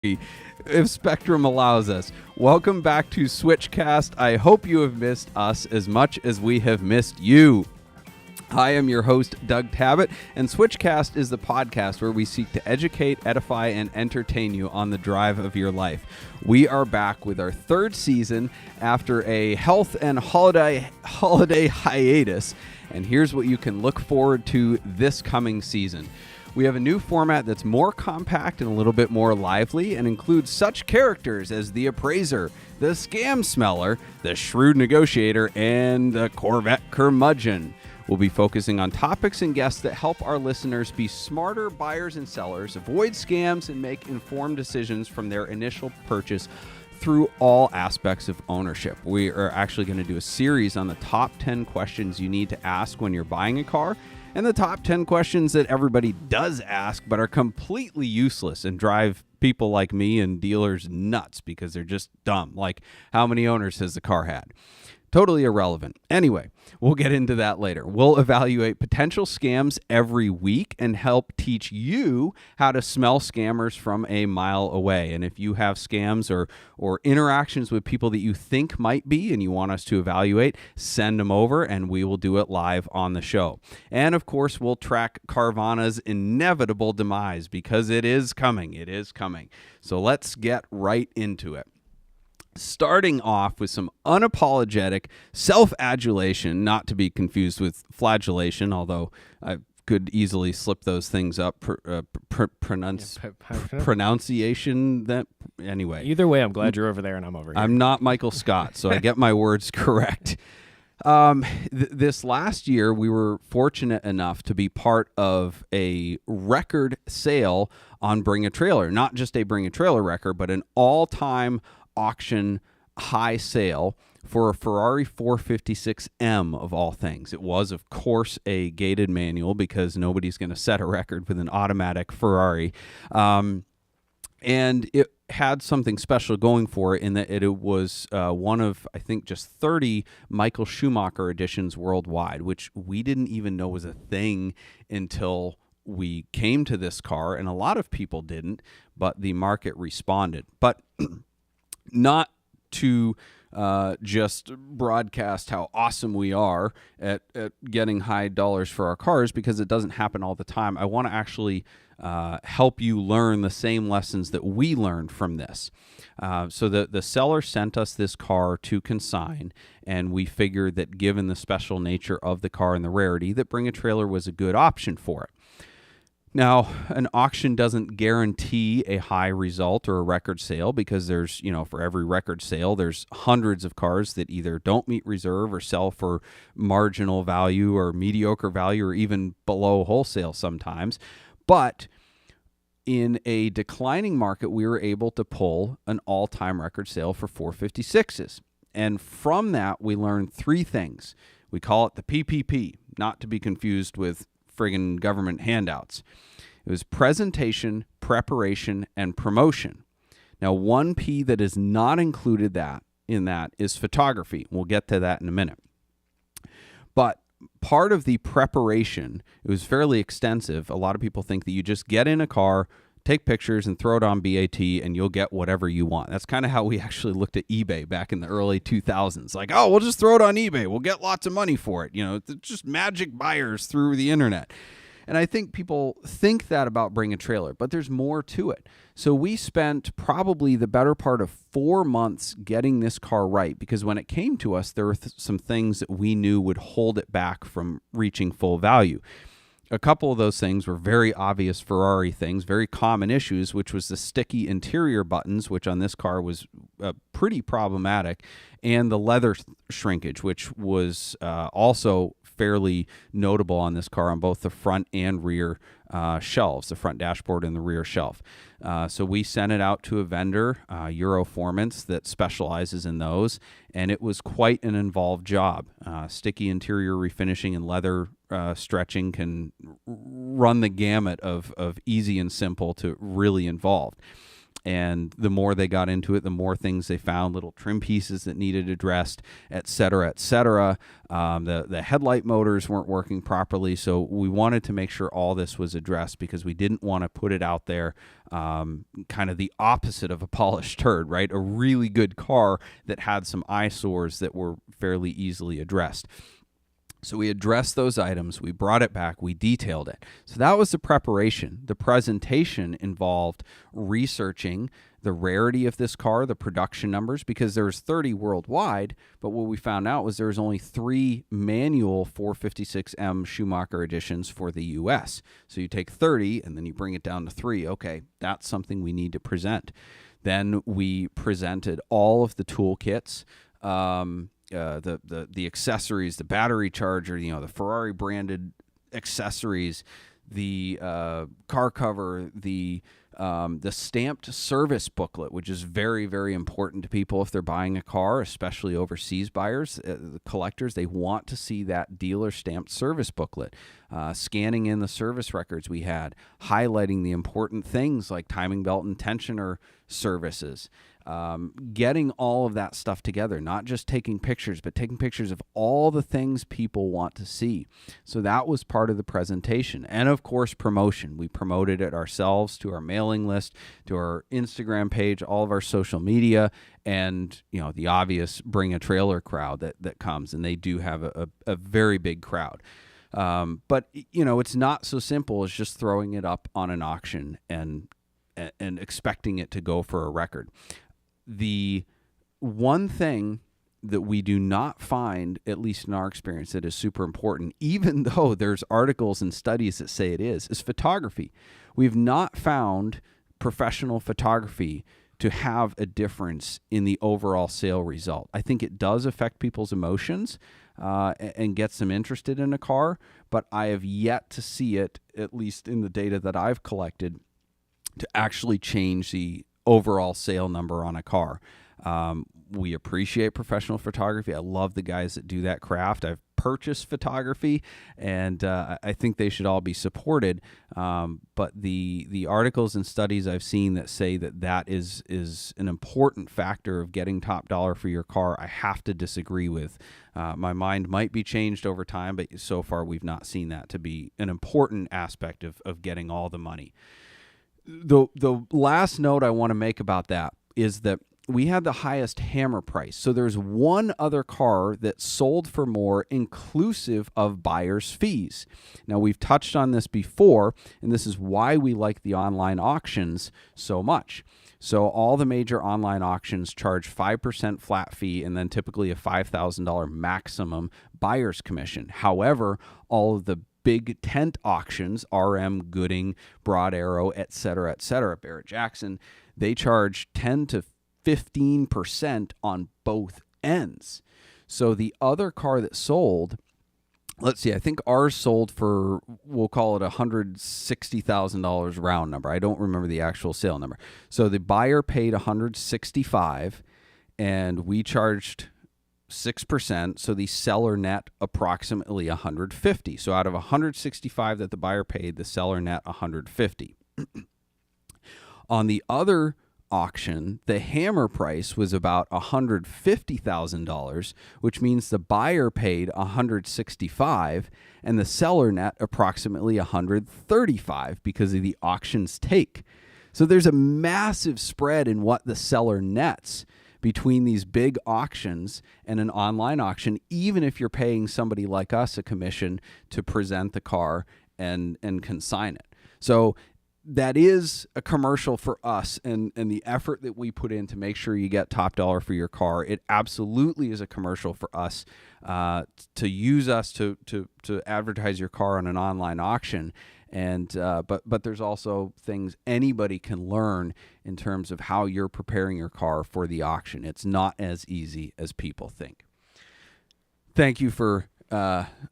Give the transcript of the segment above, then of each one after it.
if Spectrum allows us. Welcome back to SwitchCast. I hope you have missed us as much as we have missed you. I am your host, Doug Tabbutt, and SwitchCast is the podcast where we seek to educate, edify, and entertain you on the drive of your life. We are back with our third season after a health and holiday hiatus, and here's what you can look forward to this coming season. We have a new format that's more compact and a little bit more lively and includes such characters as the Appraiser, the Scam Smeller, the Shrewd Negotiator, and the Corvette Curmudgeon. We'll be focusing on topics and guests that help our listeners be smarter buyers and sellers, avoid scams, and make informed decisions from their initial purchase through all aspects of ownership. We are actually going to do a series on the top 10 questions you need to ask when you're buying a car, and the top 10 questions that everybody does ask but are completely useless and drive people like me and dealers nuts because they're just dumb. Like, how many owners has the car had? Totally irrelevant. Anyway, we'll get into that later. We'll evaluate potential scams every week and help teach you how to smell scammers from a mile away. And if you have scams or interactions with people that you think might be and you want us to evaluate, send them over and we will do it live on the show. And of course, we'll track Carvana's inevitable demise because it is coming. It is coming. So let's get right into it. Starting off with some unapologetic self-adulation, not to be confused with flagellation, although I could easily slip those things up. Pronunciation. That anyway. Either way, I'm glad you're over there and I'm over here. I'm not Michael Scott, so I get my words correct. This last year, we were fortunate enough to be part of a record sale on Bring a Trailer. Not just a Bring a Trailer record, but an all-time auction high sale for a Ferrari 456M of all things. It was, of course, a gated manual because nobody's going to set a record with an automatic Ferrari. And it had something special going for it in that it was one of, I think, just 30 Michael Schumacher editions worldwide, which we didn't even know was a thing until we came to this car, and a lot of people didn't, but the market responded. But not to just broadcast how awesome we are at getting high dollars for our cars, because it doesn't happen all the time. I want to actually help you learn the same lessons that we learned from this. So the seller sent us this car to consign, and we figured that given the special nature of the car and the rarity, that Bring a Trailer was a good option for it. Now, an auction doesn't guarantee a high result or a record sale because there's, for every record sale, there's hundreds of cars that either don't meet reserve or sell for marginal value or mediocre value or even below wholesale sometimes. But in a declining market, we were able to pull an all-time record sale for 456s. And from that, we learned three things. We call it the PPP, not to be confused with friggin' government handouts. It was presentation, preparation, and promotion. Now, one P that is not included in that is photography. We'll get to that in a minute. But part of the preparation, it was fairly extensive. A lot of people think that you just get in a car, take pictures, and throw it on BAT, and you'll get whatever you want. That's kind of how we actually looked at eBay back in the early 2000s. Like, oh, we'll just throw it on eBay. We'll get lots of money for it. It's just magic buyers through the internet. And I think people think that about Bring a Trailer, but there's more to it. So we spent probably the better part of 4 months getting this car right, because when it came to us, there were some things that we knew would hold it back from reaching full value. A couple of those things were very obvious Ferrari things, very common issues, which was the sticky interior buttons, which on this car was pretty problematic, and the leather shrinkage, which was also fairly notable on this car on both the front and rear shelves, the front dashboard and the rear shelf. So we sent it out to a vendor, Euroformance, that specializes in those, and it was quite an involved job. Sticky interior refinishing and leather stretching can run the gamut of easy and simple to really involved. And the more they got into it, the more things they found, little trim pieces that needed addressed, et cetera, et cetera. The headlight motors weren't working properly, so we wanted to make sure all this was addressed because we didn't want to put it out there kind of the opposite of a polished turd, right? A really good car that had some eyesores that were fairly easily addressed. So we addressed those items, we brought it back, we detailed it. So that was the preparation. The presentation involved researching the rarity of this car, the production numbers, because there's 30 worldwide, but what we found out was there's only 3 manual 456M Schumacher editions for the US. So you take 30 and then you bring it down to 3. Okay, that's something we need to present. Then we presented all of the toolkits, the accessories, the battery charger, the Ferrari branded accessories, the car cover, the stamped service booklet, which is very, very important to people if they're buying a car, especially overseas buyers, the collectors. They want to see that dealer stamped service booklet. Scanning in the service records we had, highlighting the important things like timing belt and tensioner services. Getting all of that stuff together, not just taking pictures, but taking pictures of all the things people want to see. So that was part of the presentation. And of course, promotion. We promoted it ourselves to our mailing list, to our Instagram page, all of our social media, and the obvious bring a trailer crowd that comes, and they do have a very big crowd. But it's not so simple as just throwing it up on an auction and expecting it to go for a record. The one thing that we do not find, at least in our experience, that is super important, even though there's articles and studies that say it is photography. We've not found professional photography to have a difference in the overall sale result. I think it does affect people's emotions and gets them interested in a car, but I have yet to see it, at least in the data that I've collected, to actually change the overall sale number on a car. We appreciate professional photography. I love the guys that do that craft. I've purchased photography, and I think they should all be supported. But the articles and studies I've seen that say that is an important factor of getting top dollar for your car, I have to disagree with. My mind might be changed over time, but so far we've not seen that to be an important aspect of getting all the money. The last note I want to make about that is that we had the highest hammer price. So there's one other car that sold for more inclusive of buyer's fees. Now, we've touched on this before, and this is why we like the online auctions so much. So all the major online auctions charge 5% flat fee and then typically a $5,000 maximum buyer's commission. However, all of the big tent auctions, RM, Gooding, Broad Arrow, et cetera, Barrett-Jackson, they charge 10 to 15% on both ends. So the other car that sold, let's see, I think ours sold for, we'll call it $160,000 round number. I don't remember the actual sale number. So the buyer paid $165,000 and we charged 6%, so the seller net approximately $150,000. So out of $165,000 that the buyer paid, the seller net $150,000. On the other auction, the hammer price was about $150,000, which means the buyer paid $165,000 and the seller net approximately $135,000 because of the auction's take. So there's a massive spread in what the seller nets between these big auctions and an online auction, even if you're paying somebody like us a commission to present the car and consign it. So that is a commercial for us and the effort that we put in to make sure you get top dollar for your car. It absolutely is a commercial for us to use us to advertise your car on an online auction. And but there's also things anybody can learn in terms of how you're preparing your car for the auction. It's not as easy as people think. Thank you for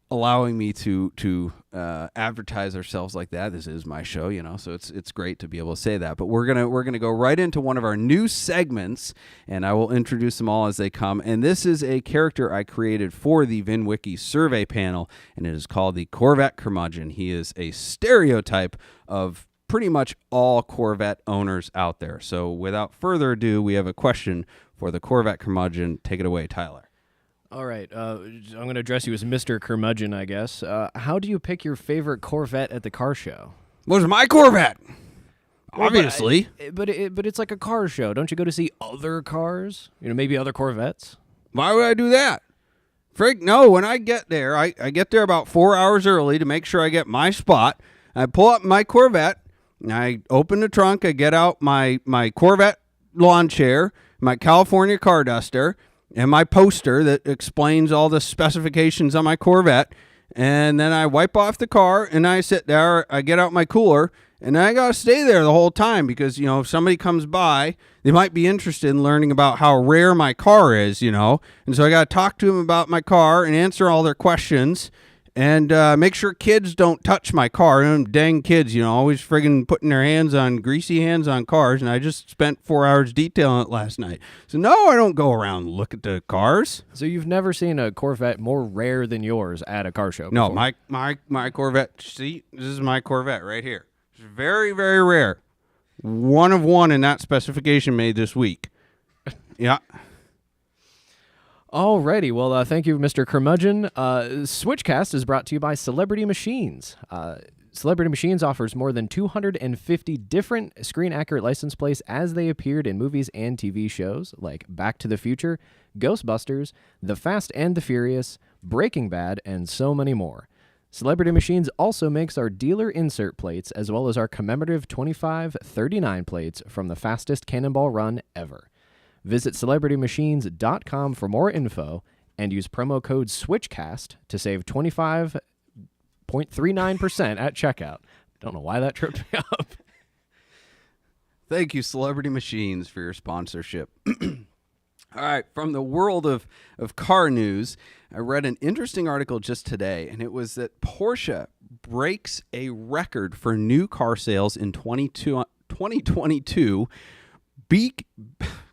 allowing me to advertise ourselves like that. This is my show, so it's great to be able to say that. But we're gonna go right into one of our new segments, and I will introduce them all as they come. And this is a character I created for the VinWiki survey panel, and it is called the Corvette Curmudgeon. He is a stereotype of pretty much all Corvette owners out there. So without further ado, we have a question for the Corvette Curmudgeon. Take it away, Tyler. All right. I'm going to address you as Mr. Curmudgeon, I guess. How do you pick your favorite Corvette at the car show? What's my Corvette? Obviously. But it's like a car show. Don't you go to see other cars? Maybe other Corvettes? Why would I do that? Frig, no, when I get there, I get there about 4 hours early to make sure I get my spot. I pull up my Corvette, and I open the trunk, I get out my Corvette lawn chair, my California car duster, and my poster that explains all the specifications on my Corvette, and then I wipe off the car, and I sit there, I get out my cooler, and I got to stay there the whole time because, if somebody comes by, they might be interested in learning about how rare my car is, and so I got to talk to them about my car and answer all their questions and make sure kids don't touch my car. Them dang kids, always friggin' putting their greasy hands on cars, and I just spent 4 hours detailing it last night. So, no, I don't go around and look at the cars. So you've never seen a Corvette more rare than yours at a car show before? No, my Corvette, see, this is my Corvette right here. It's very, very rare. One of one in that specification made this week. Yeah. Alrighty, well, thank you, Mr. Curmudgeon. SwitchCast is brought to you by Celebrity Machines. Celebrity Machines offers more than 250 different screen-accurate license plates as they appeared in movies and TV shows like Back to the Future, Ghostbusters, The Fast and the Furious, Breaking Bad, and so many more. Celebrity Machines also makes our dealer insert plates as well as our commemorative 2539 plates from the fastest cannonball run ever. Visit CelebrityMachines.com for more info and use promo code SwitchCast to save 25.39% at checkout. Don't know why that tripped me up. Thank you, Celebrity Machines, for your sponsorship. All right, from the world of car news, I read an interesting article just today, and it was that Porsche breaks a record for new car sales in 2022.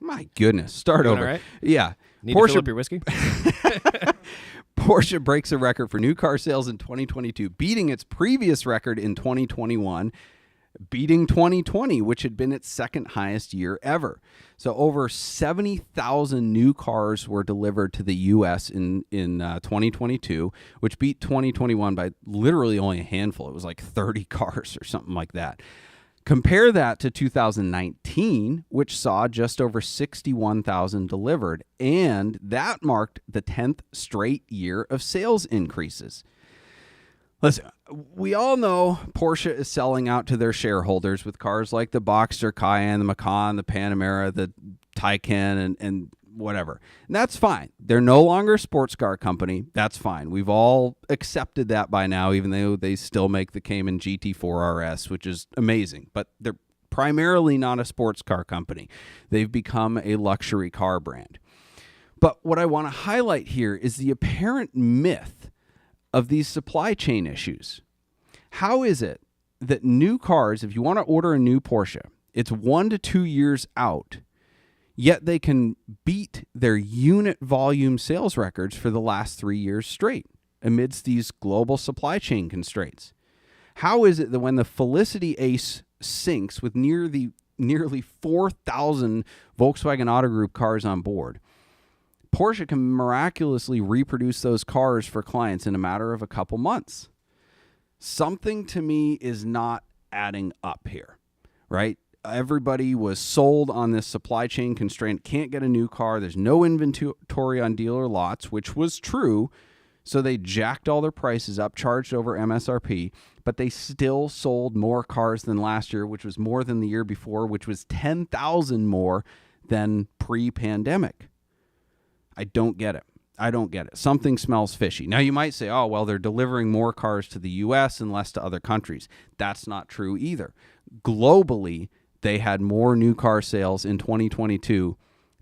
My goodness, start over. All right? Yeah. Need to fill up your whiskey? Porsche breaks a record for new car sales in 2022, beating its previous record in 2021, beating 2020, which had been its second highest year ever. So over 70,000 new cars were delivered to the U.S. in 2022, which beat 2021 by literally only a handful. It was like 30 cars or something like that. Compare that to 2019, which saw just over 61,000 delivered, and that marked the 10th straight year of sales increases. Listen, we all know Porsche is selling out to their shareholders with cars like the Boxster, Cayenne, the Macan, the Panamera, the Taycan, and whatever. And that's fine. They're no longer a sports car company. That's fine. We've all accepted that by now, even though they still make the Cayman GT4 RS, which is amazing. But they're primarily not a sports car company. They've become a luxury car brand. But what I want to highlight here is the apparent myth of these supply chain issues. How is it that new cars, if you want to order a new Porsche, it's 1 to 2 years out, yet they can beat their unit volume sales records for the last 3 years straight amidst these global supply chain constraints? How is it that when the Felicity Ace sinks with nearly 4,000 Volkswagen Auto Group cars on board, Porsche can miraculously reproduce those cars for clients in a matter of a couple months? Something to me is not adding up here, right? Everybody was sold on this supply chain constraint, can't get a new car, there's no inventory on dealer lots, which was true, so they jacked all their prices up, charged over MSRP, but they still sold more cars than last year, which was more than the year before, which was 10,000 more than pre-pandemic. I don't get it. Something smells fishy. Now, you might say, oh, well, they're delivering more cars to the U.S. and less to other countries. That's not true either. Globally, they had more new car sales in 2022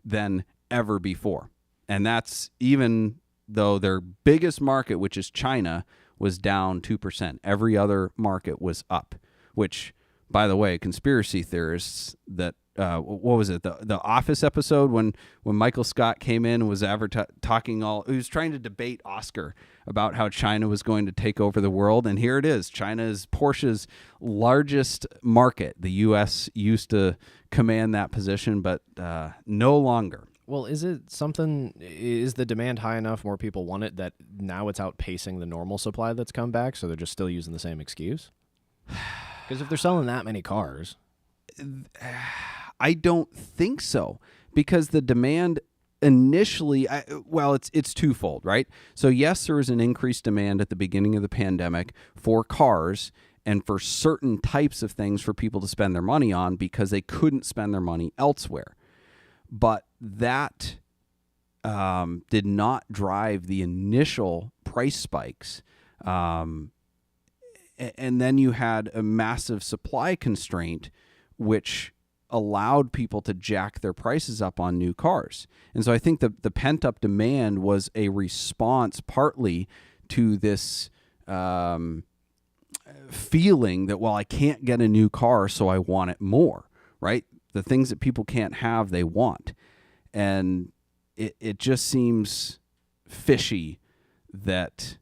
than ever before. And that's even though their biggest market, which is China, was down 2%. Every other market was up, which, by the way, conspiracy theorists that what was it? The Office episode when Michael Scott came in and was he was trying to debate Oscar about how China was going to take over the world. And here it is. China is Porsche's largest market. The U.S. used to command that position, but no longer. Well, is the demand high enough, more people want it, that now it's outpacing the normal supply that's come back, so they're just still using the same excuse? Because if they're selling that many cars... I don't think so, because the demand initially, it's twofold, right? So yes, there was an increased demand at the beginning of the pandemic for cars and for certain types of things for people to spend their money on because they couldn't spend their money elsewhere. But that did not drive the initial price spikes. And then you had a massive supply constraint, which allowed people to jack their prices up on new cars. And so I think the pent-up demand was a response partly to this feeling that, well, I can't get a new car, so I want it more, right? The things that people can't have, they want. And it just seems fishy that,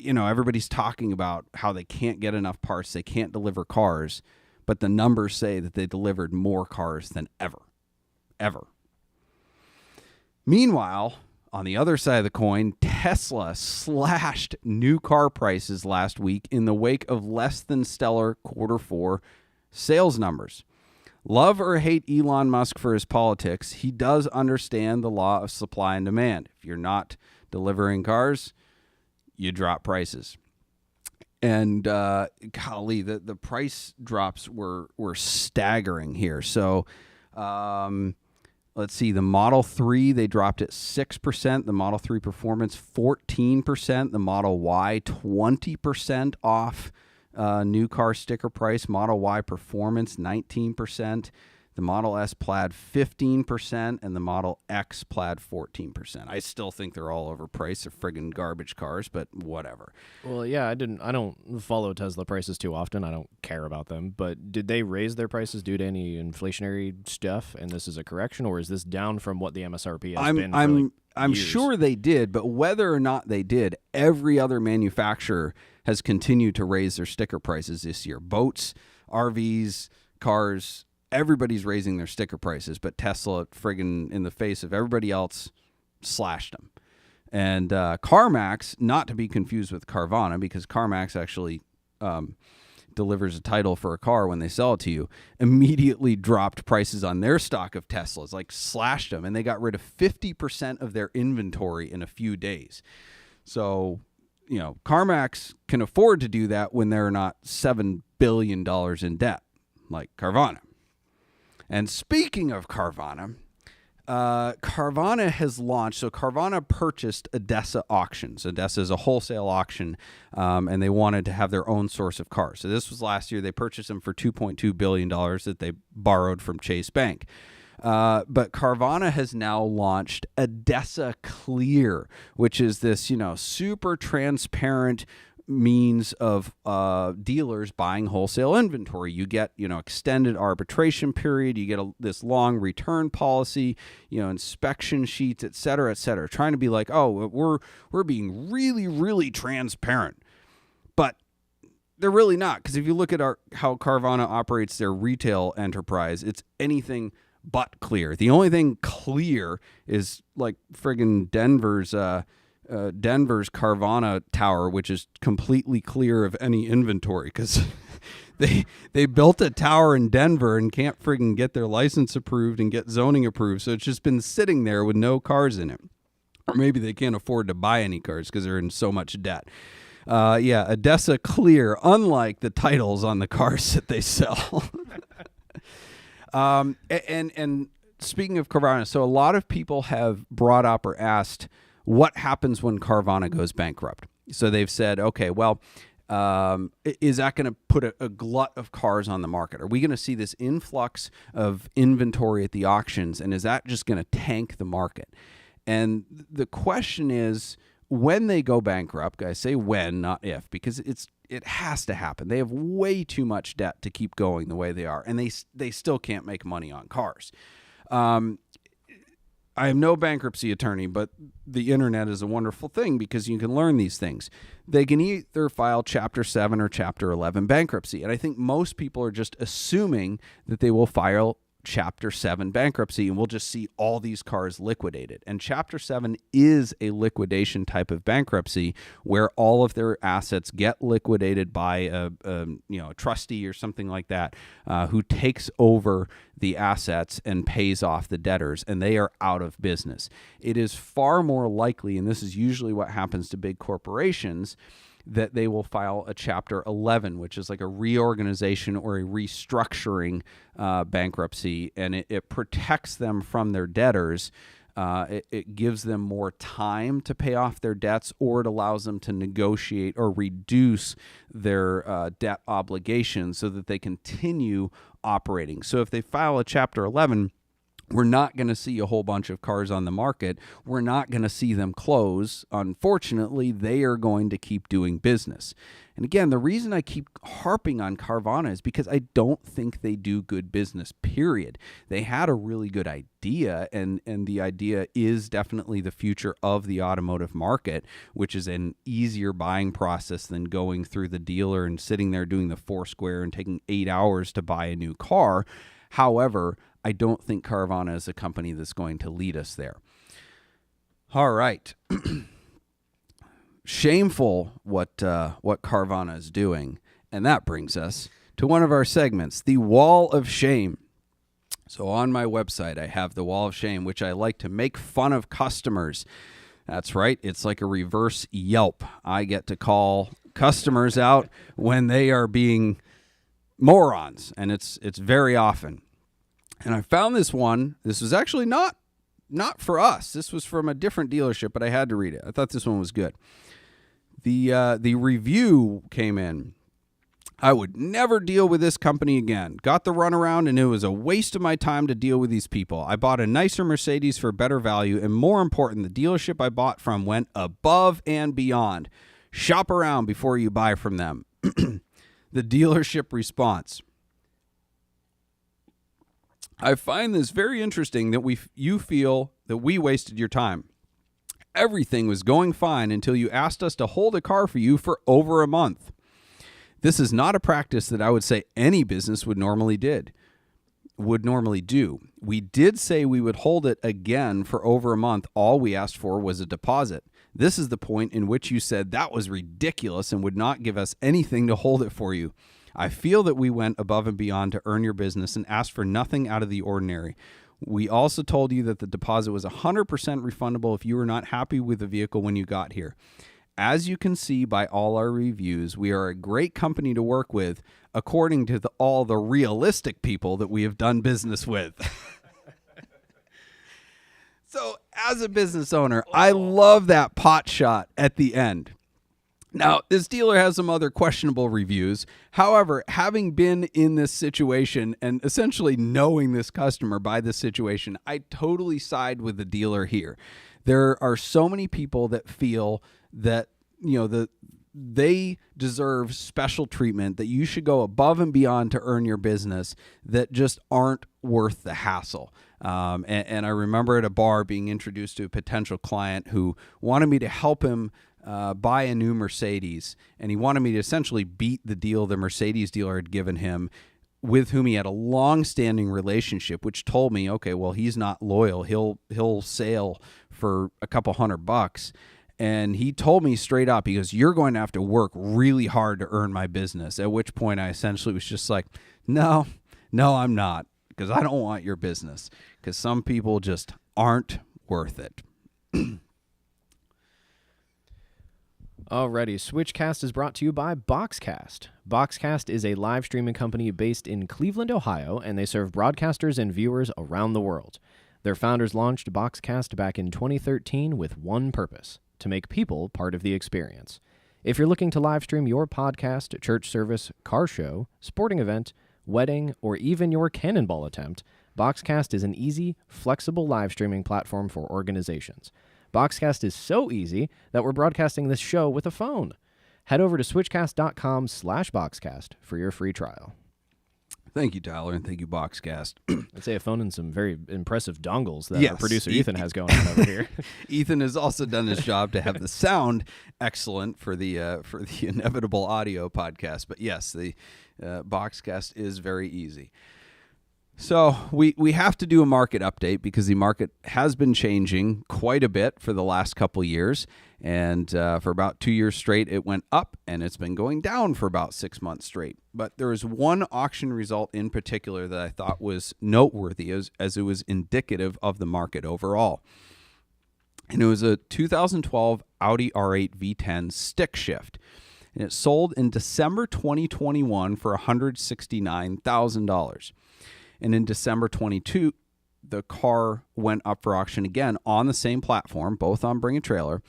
everybody's talking about how they can't get enough parts, they can't deliver cars, but the numbers say that they delivered more cars than ever. Meanwhile, on the other side of the coin, Tesla slashed new car prices last week in the wake of less than stellar Q4 sales numbers. Love or hate Elon Musk for his politics, he does understand the law of supply and demand. If you're not delivering cars, you drop prices. And golly, the price drops were staggering here. So let's see, the Model 3, they dropped it 6%. The Model 3 Performance, 14%. The Model Y, 20% off new car sticker price. Model Y Performance, 19%. The Model S Plaid, 15%, and the Model X Plaid, 14%. I still think they're all overpriced. They're friggin' garbage cars, but whatever. Well, yeah, I don't follow Tesla prices too often. I don't care about them. But did they raise their prices due to any inflationary stuff, and this is a correction, or is this down from what the MSRP has been for I'm years? sure they did, but whether or not they did, every other manufacturer has continued to raise their sticker prices this year. Boats, RVs, cars, everybody's raising their sticker prices, but Tesla, friggin' in the face of everybody else, slashed them. And CarMax, not to be confused with Carvana, because CarMax actually delivers a title for a car when they sell it to you, immediately dropped prices on their stock of Teslas, like slashed them, and they got rid of 50% of their inventory in a few days. So, CarMax can afford to do that when they're not $7 billion in debt, like Carvana. And speaking of Carvana, Carvana has launched. So Carvana purchased Odessa Auctions. Odessa is a wholesale auction, and they wanted to have their own source of cars. So this was last year. They purchased them for $2.2 billion that they borrowed from Chase Bank. But Carvana has now launched Odessa Clear, which is this, super transparent means of dealers buying wholesale inventory. You get, extended arbitration period. You get this long return policy, inspection sheets, et cetera, trying to be like, oh, we're being really, really transparent. But they're really not, because if you look at how Carvana operates their retail enterprise, it's anything but clear. The only thing clear is like friggin' Denver's Carvana tower, which is completely clear of any inventory, because they built a tower in Denver and can't friggin' get their license approved and get zoning approved. So it's just been sitting there with no cars in it. Or maybe they can't afford to buy any cars because they're in so much debt. Odessa Clear, unlike the titles on the cars that they sell. And speaking of Carvana, so a lot of people have brought up or asked, what happens when Carvana goes bankrupt? So they've said, okay, well, is that going to put a glut of cars on the market? Are we going to see this influx of inventory at the auctions, and is that just going to tank the market? And the question is, when they go bankrupt, I say when, not if, because it has to happen. They have way too much debt to keep going the way they are, and they still can't make money on cars. I am no bankruptcy attorney, but the internet is a wonderful thing because you can learn these things. They can either file Chapter 7 or Chapter 11 bankruptcy. And I think most people are just assuming that they will file Chapter 7 bankruptcy and we'll just see all these cars liquidated. And Chapter 7 is a liquidation type of bankruptcy where all of their assets get liquidated by a trustee or something like that who takes over the assets and pays off the debtors, and they are out of business. It is far more likely, and this is usually what happens to big corporations, that they will file a Chapter 11, which is like a reorganization or a restructuring bankruptcy, and it protects them from their debtors. It gives them more time to pay off their debts, or it allows them to negotiate or reduce their debt obligations so that they continue operating. So if they file a Chapter 11, we're not going to see a whole bunch of cars on the market. We're not going to see them close. Unfortunately, they are going to keep doing business. And again, the reason I keep harping on Carvana is because I don't think they do good business, period. They had a really good idea, and the idea is definitely the future of the automotive market, which is an easier buying process than going through the dealer and sitting there doing the Foursquare and taking 8 hours to buy a new car. However, I don't think Carvana is a company that's going to lead us there. All right. Shameful what Carvana is doing. And that brings us to one of our segments, the Wall of Shame. So on my website, I have the Wall of Shame, which I like to make fun of customers. That's right. It's like a reverse Yelp. I get to call customers out when they are being morons, and it's very often. And I found this one. This was actually not for us. This was from a different dealership, but I had to read it. I thought this one was good. The review came in. I would never deal with this company again. Got the runaround, and it was a waste of my time to deal with these people. I bought a nicer Mercedes for better value, and more important, the dealership I bought from went above and beyond. Shop around before you buy from them. The dealership response. I find this very interesting that you feel that we wasted your time. Everything was going fine until you asked us to hold a car for you for over a month. This is not a practice that I would say any business would normally do. We did say we would hold it again for over a month. All we asked for was a deposit. This is the point in which you said that was ridiculous and would not give us anything to hold it for you. I feel that we went above and beyond to earn your business and asked for nothing out of the ordinary. We also told you that the deposit was 100% refundable if you were not happy with the vehicle when you got here. As you can see by all our reviews, we are a great company to work with, according to all the realistic people that we have done business with. So, as a business owner, I love that pot shot at the end. Now, this dealer has some other questionable reviews. However, having been in this situation and essentially knowing this customer by this situation, I totally side with the dealer here. There are so many people that feel that, they deserve special treatment, that you should go above and beyond to earn your business, that just aren't worth the hassle. And I remember at a bar being introduced to a potential client who wanted me to help him buy a new Mercedes, and he wanted me to essentially beat the deal the Mercedes dealer had given him, with whom he had a long-standing relationship, which told me, okay, well, he's not loyal. He'll sail for a couple $100. And he told me straight up, he goes, you're going to have to work really hard to earn my business. At which point I essentially was just like, no, I'm not, because I don't want your business, because some people just aren't worth it. Alrighty, SwitchCast is brought to you by Boxcast. Boxcast is a live streaming company based in Cleveland, Ohio, and they serve broadcasters and viewers around the world. Their founders launched Boxcast back in 2013 with one purpose: to make people part of the experience. If you're looking to live stream your podcast, church service, car show, sporting event, wedding, or even your cannonball attempt, Boxcast is an easy, flexible live streaming platform for organizations. Boxcast is so easy that we're broadcasting this show with a phone. Head over to switchcast.com/Boxcast for your free trial. Thank you, Tyler, and thank you, Boxcast. I'd say a phone and some very impressive dongles that Yes. our producer Ethan has going on over here. Ethan has also done his job to have the sound excellent for the inevitable audio podcast. But yes, the Boxcast is very easy. So we have to do a market update because the market has been changing quite a bit for the last couple years. And for about 2 years straight, it went up, and it's been going down for about 6 months straight. But there was one auction result in particular that I thought was noteworthy as it was indicative of the market overall. And it was a 2012 Audi R8 V10 stick shift. And it sold in December 2021 for $169,000. And in December 22, the car went up for auction again on the same platform, both on Bring a Trailer,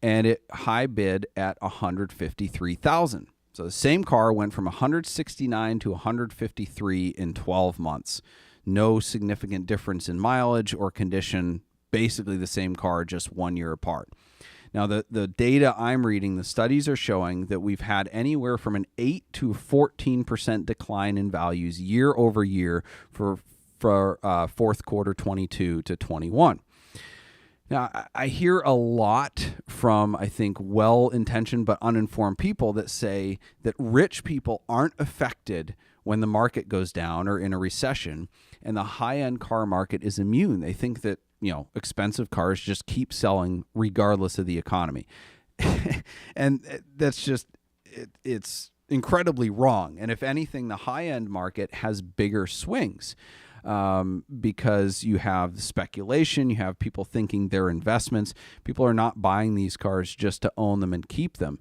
and it high bid at $153,000. So the same car went from $169,000 to $153,000 in 12 months. No significant difference in mileage or condition. Basically the same car, just 1 year apart. Now, the data I'm reading, the studies are showing that we've had anywhere from an 8 to 14% decline in values year over year for fourth quarter 22 to 21. Now, I hear a lot from, I think, well-intentioned but uninformed people that say that rich people aren't affected when the market goes down or in a recession, and the high-end car market is immune. They think that, expensive cars just keep selling regardless of the economy. And that's just, it's incredibly wrong. And if anything, the high-end market has bigger swings. Because you have speculation, you have people thinking they're investments. People are not buying these cars just to own them and keep them.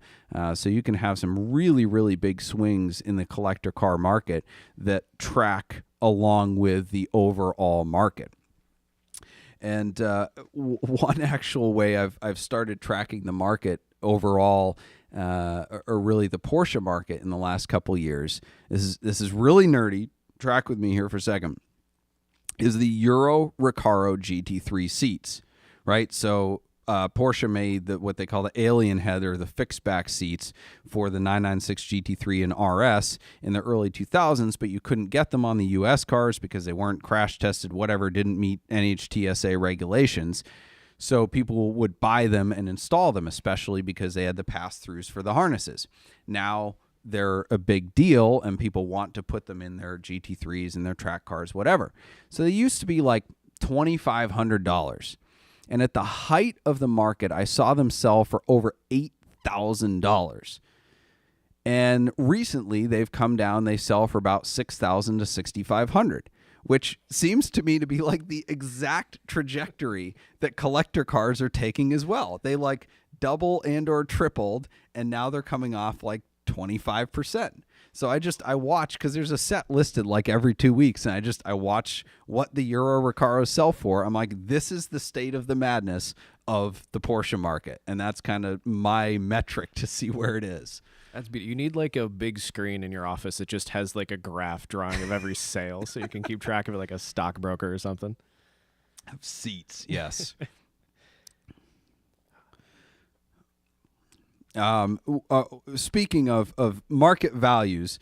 So you can have some really, really big swings in the collector car market that track along with the overall market. And one actual way I've started tracking the market overall, or really the Porsche market in the last couple years, this is really nerdy. Track with me here for a second. Is the Euro Recaro GT3 seats, right? So Porsche made what they call the alien head or the fixed back seats for the 996 GT3 and RS in the early 2000s, but you couldn't get them on the US cars because they weren't crash tested, whatever, didn't meet NHTSA regulations. So people would buy them and install them, especially because they had the pass-throughs for the harnesses. Now they're a big deal and people want to put them in their GT3s and their track cars, whatever. So they used to be like $2,500. And at the height of the market, I saw them sell for over $8,000. And recently they've come down, they sell for about $6,000 to $6,500, which seems to me to be like the exact trajectory that collector cars are taking as well. They like double and or tripled, and now they're coming off like 25%. So I watch, because there's a set listed like every 2 weeks, and I watch what the Euro Recaros sell for. I'm like, this is the state of the madness of the Porsche market, and that's kind of my metric to see where it is. That's beautiful. You need like a big screen in your office that just has like a graph drawing of every sale, so you can keep track of it like a stockbroker or something. Have seats, yes. Speaking of market values,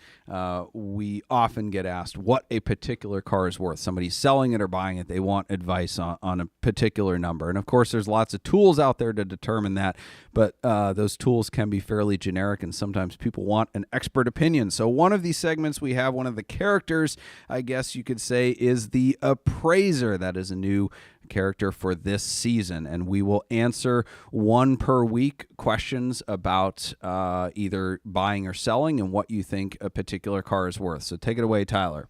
we often get asked what a particular car is worth. Somebody's selling it or buying it. They want advice on a particular number. And of course, there's lots of tools out there to determine that, but those tools can be fairly generic, and sometimes people want an expert opinion. So one of these segments we have, one of the characters, I guess you could say, is the Appraiser. That is a new character for this season, and we will answer one per week questions about either buying or selling and what you think a particular car is worth. So take it away, Tyler.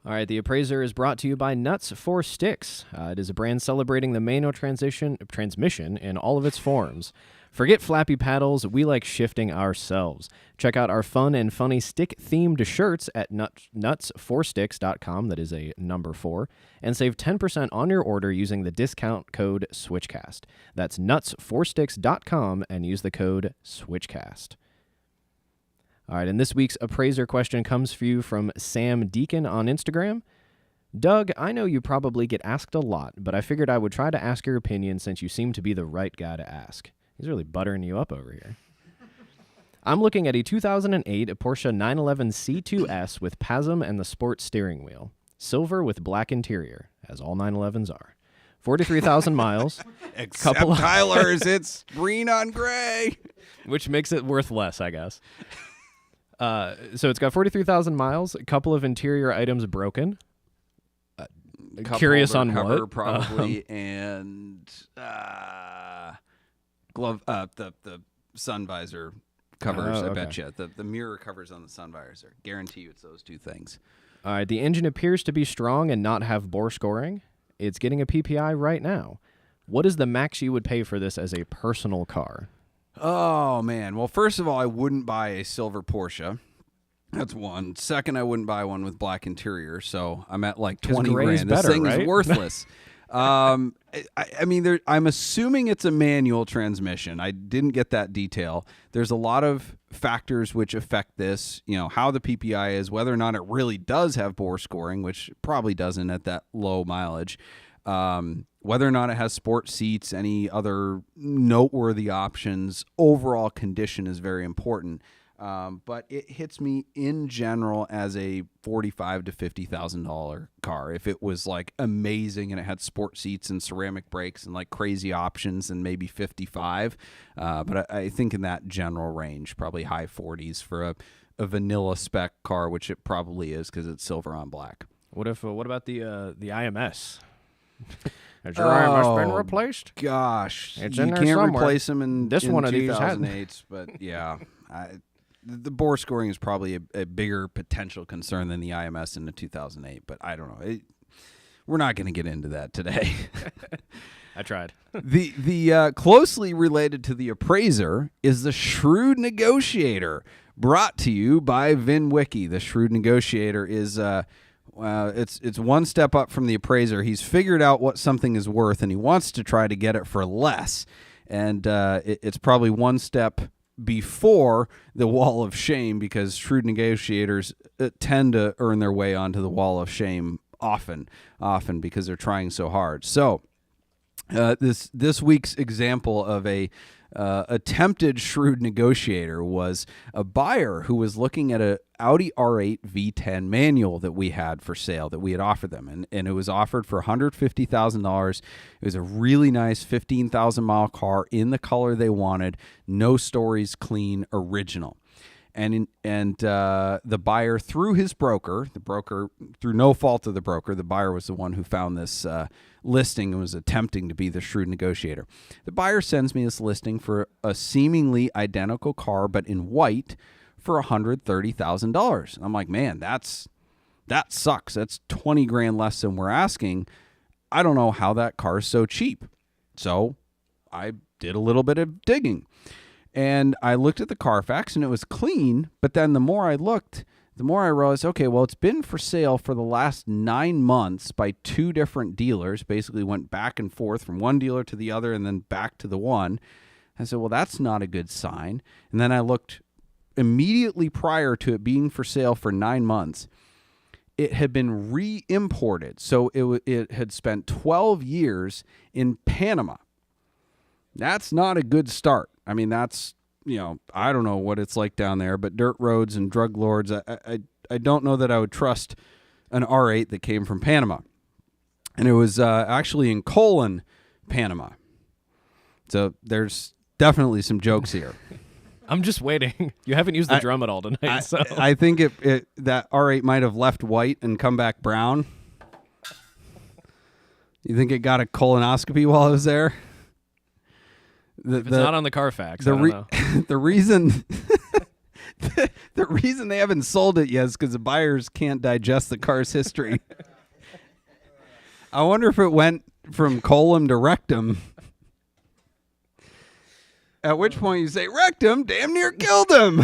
All right, the Appraiser is brought to you by Nuts for Sticks. It is a brand celebrating the manual transmission in all of its forms. Forget flappy paddles, we like shifting ourselves. Check out our fun and funny stick-themed shirts at nuts4sticks.com, that is a number 4, and save 10% on your order using the discount code SwitchCast. That's nuts4sticks.com and use the code SwitchCast. All right, and this week's Appraiser question comes for you from Sam Deacon on Instagram. Doug, I know you probably get asked a lot, but I figured I would try to ask your opinion since you seem to be the right guy to ask. He's really buttering you up over here. I'm looking at a 2008 Porsche 911 C2S with PASM and the sport steering wheel. Silver with black interior, as all 911s are. 43,000 miles. Except Tyler's, it's green on gray. Which makes it worth less, I guess. So it's got 43,000 miles, a couple of interior items broken. Curious on cover, what? Probably, and glove, the sun visor covers, I bet you. The mirror covers on the sun visor. Guarantee you it's those two things. All right, the engine appears to be strong and not have bore scoring. It's getting a PPI right now. What is the max you would pay for this as a personal car? Oh, man. Well, first of all, I wouldn't buy a silver Porsche. That's one. Second, I wouldn't buy one with black interior, so I'm at like 20 grand. This thing is worthless. I mean, I'm assuming it's a manual transmission. I didn't get that detail. There's a lot of factors which affect this, how the PPI is, whether or not it really does have bore scoring, which it probably doesn't at that low mileage, whether or not it has sport seats, any other noteworthy options. Overall condition is very important. But it hits me in general as a $45,000 to $50,000 car. If it was like amazing and it had sport seats and ceramic brakes and like crazy options, and maybe 55. But I think in that general range, probably high 40s for a vanilla spec car, which it probably is because it's silver on black. What about the IMS? Has your IMS been replaced? Gosh, it's you in there can't somewhere. replace them in this one of these 2008s, but yeah. The bore scoring is probably a bigger potential concern than the IMS in the 2008, but I don't know. We're not going to get into that today. I tried. The closely related to the Appraiser is the Shrewd Negotiator, brought to you by VinWiki. The Shrewd Negotiator is it's one step up from the Appraiser. He's figured out what something is worth, and he wants to try to get it for less. And it's probably one step before the wall of shame, because shrewd negotiators tend to earn their way onto the wall of shame often because they're trying so hard. So this week's example of a attempted shrewd negotiator was a buyer who was looking at a Audi R8 V10 manual that we had for sale, that we had offered them. And it was offered for $150,000. It was a really nice 15,000-mile car in the color they wanted. No stories, clean, original. And the buyer, through his broker, through no fault of the broker, the buyer was the one who found this listing and was attempting to be the shrewd negotiator. The buyer sends me this listing for a seemingly identical car, but in white, for $130,000. I'm like, man, that sucks. That's 20 grand less than we're asking. I don't know how that car is so cheap. So I did a little bit of digging. And I looked at the Carfax, and it was clean. But then the more I looked, the more I realized, okay, well, it's been for sale for the last 9 months by two different dealers. Basically went back and forth from one dealer to the other and then back to the one. I said, well, that's not a good sign. And then I looked immediately prior to it being for sale for 9 months. It had been re-imported. So it had spent 12 years in Panama. That's not a good start. I mean, that's, I don't know what it's like down there, but dirt roads and drug lords, I don't know that I would trust an R8 that came from Panama. And it was actually in Colon, Panama. So there's definitely some jokes here. I'm just waiting. You haven't used the drum at all tonight. So I think that R8 might have left white and come back brown. You think it got a colonoscopy while I was there? If it's not on the Carfax, I don't know. The reason the reason they haven't sold it yet is because the buyers can't digest the car's history. I wonder if it went from colon to rectum. At which point you say, rectum damn near killed him.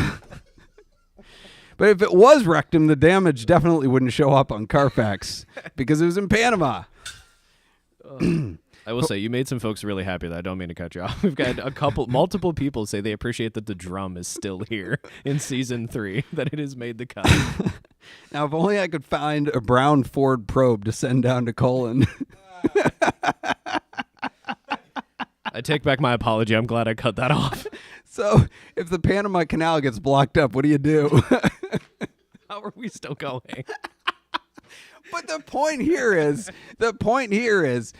But if it was rectum, the damage definitely wouldn't show up on Carfax because it was in Panama. I will say, you made some folks really happy. That I don't mean to cut you off. We've got multiple people say they appreciate that the drum is still here in season 3, that it has made the cut. Now, if only I could find a brown Ford probe to send down to Colon. I take back my apology. I'm glad I cut that off. So if the Panama Canal gets blocked up, what do you do? How are we still going? But the point here is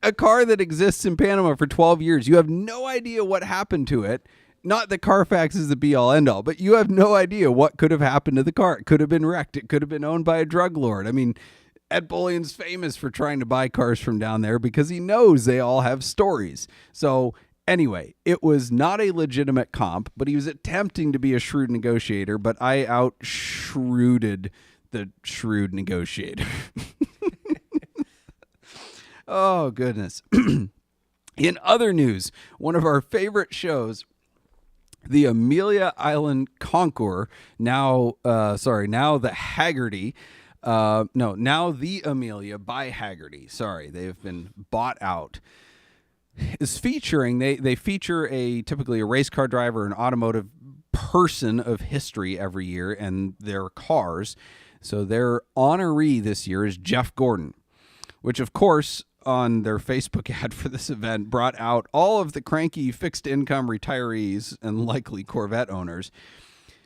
a car that exists in Panama for 12 years. You have no idea what happened to it. Not that Carfax is the be-all, end-all, but you have no idea what could have happened to the car. It could have been wrecked. It could have been owned by a drug lord. I mean, Ed Bullion's famous for trying to buy cars from down there because he knows they all have stories. So anyway, it was not a legitimate comp, but he was attempting to be a shrewd negotiator, but I out-shrewded the shrewd negotiator. Oh, goodness. In other news, one of our favorite shows, the Amelia Island Conqueror, now the Haggerty, now the Amelia by Haggerty. Sorry, they've been bought out. Is featuring, they feature typically a race car driver, an automotive person of history every year, and their cars. So their honoree this year is Jeff Gordon, which of course on their Facebook ad for this event brought out all of the cranky fixed income retirees and likely Corvette owners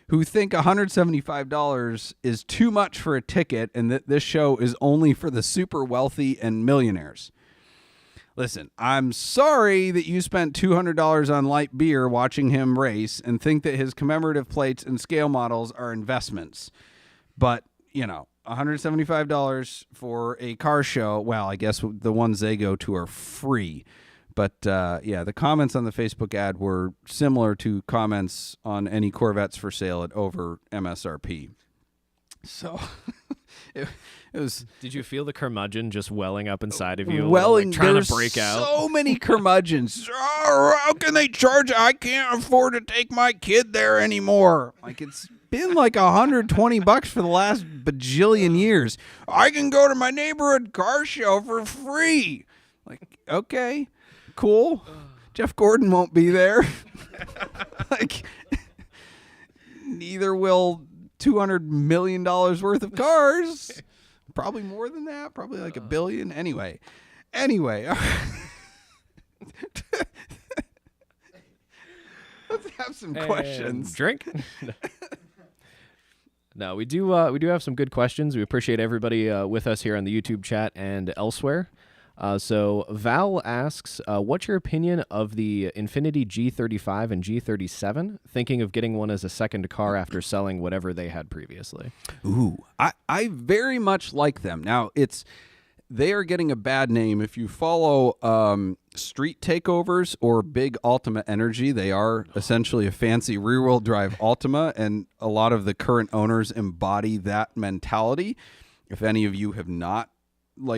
who think $175 is too much for a ticket and that this show is only for the super wealthy and millionaires. Listen, I'm sorry that you spent $200 on light beer watching him race and think that his commemorative plates and scale models are investments. But, $175 for a car show. Well, I guess the ones they go to are free. But, the comments on the Facebook ad were similar to comments on any Corvettes for sale at over MSRP. So it was... Did you feel the curmudgeon just welling up inside of you? Welling, trying to break out? So many curmudgeons. How can they charge? I can't afford to take my kid there anymore. Like, it's been like $120 for the last bajillion years. I can go to my neighborhood car show for free. Like, okay, cool. Jeff Gordon won't be there. Like, neither will $200 million worth of cars. Probably more than that. Probably like $1 billion. Anyway. Let's have some questions. Drink. No, we do have some good questions. We appreciate everybody with us here on the YouTube chat and elsewhere. So Val asks, what's your opinion of the Infiniti G35 and G37? Thinking of getting one as a second car after selling whatever they had previously. Ooh, I very much like them. Now, they are getting a bad name. If you follow street takeovers or big Altima Energy, they are essentially a fancy rear-wheel drive Altima, and a lot of the current owners embody that mentality. If any of you have not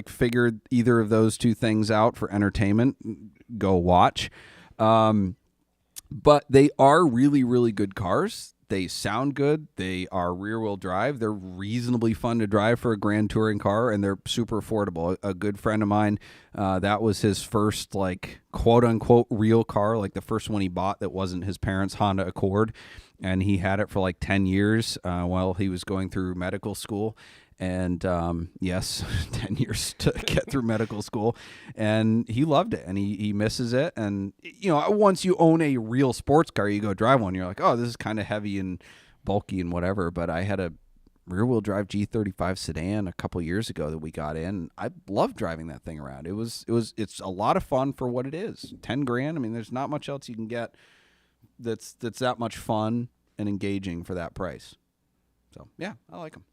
figured either of those two things out for entertainment, go watch. But they are really, really good cars. They sound good. They are rear-wheel drive. They're reasonably fun to drive for a grand touring car, and they're super affordable. A good friend of mine, that was his first, quote-unquote real car, the first one he bought that wasn't his parents' Honda Accord, and he had it for 10 years while he was going through medical school. And yes, 10 years to get through medical school. And he loved it, and he misses it. And, once you own a real sports car, you go drive one, you're like, oh, this is kind of heavy and bulky and whatever. But I had a rear-wheel drive G35 sedan a couple years ago that we got in. I love driving that thing around. It's a lot of fun for what it is. $10,000. I mean, there's not much else you can get that's that much fun and engaging for that price. So, yeah, I like them.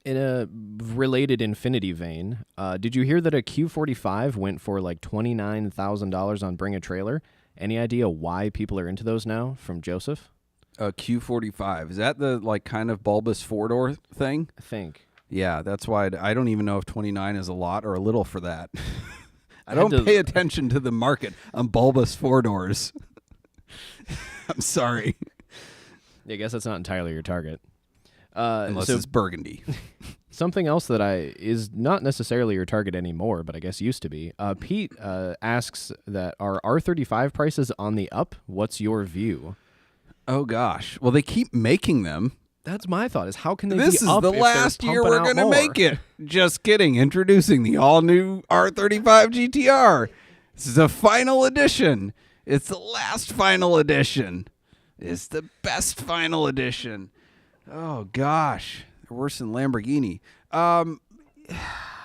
In a related Infiniti vein, did you hear that a Q45 went for $29,000 on Bring a Trailer? Any idea why people are into those now? From Joseph. A Q45. Is that the kind of bulbous four-door thing? I think. Yeah, that's why I don't even know if 29 is a lot or a little for that. I don't pay attention to the market on bulbous four doors. I'm sorry. Yeah, I guess that's not entirely your target. Unless it's burgundy. Something else that is not necessarily your target anymore, but I guess used to be. Pete asks that are R35 prices on the up? What's your view? Oh, gosh. Well, they keep making them. That's my thought, is how can they be up? This is the last year we're going to make it. Just kidding. Introducing the all-new R35 GTR. This is a final edition. It's the last final edition. It's the best final edition. Oh, gosh. They're worse than Lamborghini.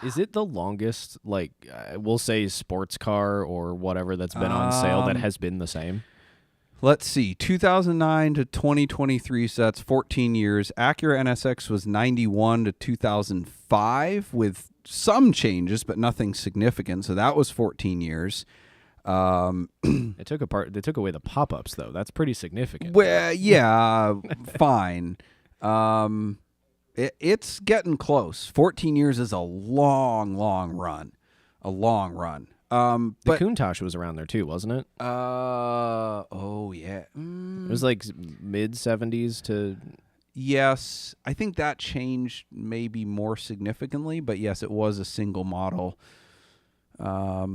Is it the longest, like, we'll say sports car or whatever that's been on sale that has been the same? Let's see. 2009 to 2023, so that's 14 years. Acura NSX was 91 to 2005 with some changes, but nothing significant. So that was 14 years. They took away the pop-ups, though. That's pretty significant. Well, yeah, fine. It's getting close. 14 years is a long, long run. A long run. The But Countach was around there, too, wasn't it? oh, yeah. It was like mid-70s to... Yes, I think that changed maybe more significantly, but yes, it was a single model. A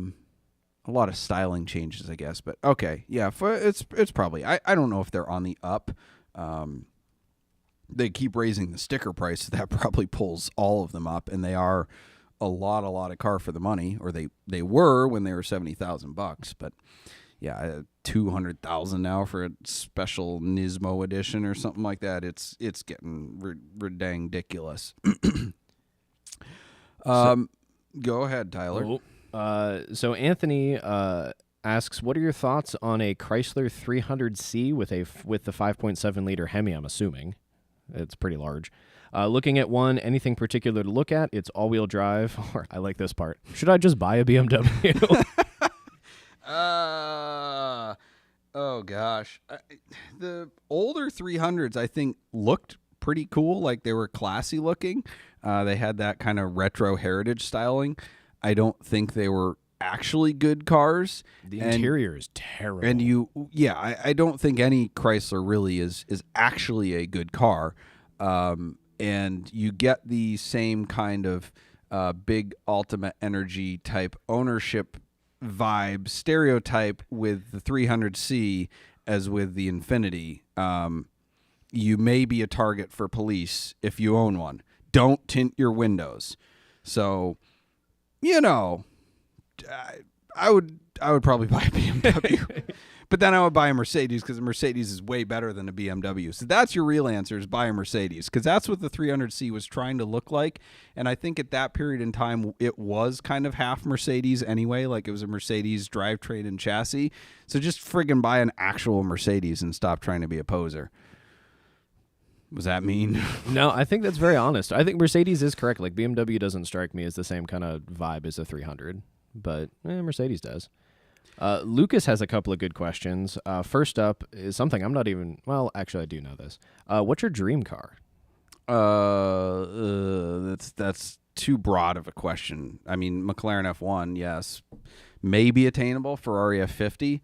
lot of styling changes, I guess, but okay, yeah, it's probably. I don't know if they're on the up. They keep raising the sticker price, so that probably pulls all of them up, and they are a lot of car for the money, or they were when they were $70,000, but. Yeah, 200,000 now for a special Nismo edition or something like that. It's getting dang ridiculous. Go ahead, Tyler. So Anthony asks, what are your thoughts on a Chrysler 300C with the 5.7 liter Hemi? I'm assuming it's pretty large. Looking at one, anything particular to look at? It's all-wheel drive. Or I like this part. Should I just buy a BMW? Oh gosh, the older 300s I think looked pretty cool, like they were classy looking. They had that kind of retro heritage styling. I don't think they were actually good cars. The interior is terrible. And I don't think any Chrysler really is actually a good car. And you get the same kind of big Ultimate Energy type ownership vibe stereotype with the 300C as with the Infiniti. You may be a target for police if you own one. Don't tint your windows. So, I would probably buy a BMW. But then I would buy a Mercedes because a Mercedes is way better than a BMW. So that's your real answer, is buy a Mercedes, because that's what the 300C was trying to look like. And I think at that period in time, it was kind of half Mercedes anyway. Like it was a Mercedes drivetrain and chassis. So just friggin' buy an actual Mercedes and stop trying to be a poser. Was that mean? No, I think that's very honest. I think Mercedes is correct. Like BMW doesn't strike me as the same kind of vibe as a 300, but Mercedes does. Lucas has a couple of good questions. First up is something I'm not even... Well, actually, I do know this. What's your dream car? That's too broad of a question. I mean, McLaren F1, yes. Maybe attainable. Ferrari F50.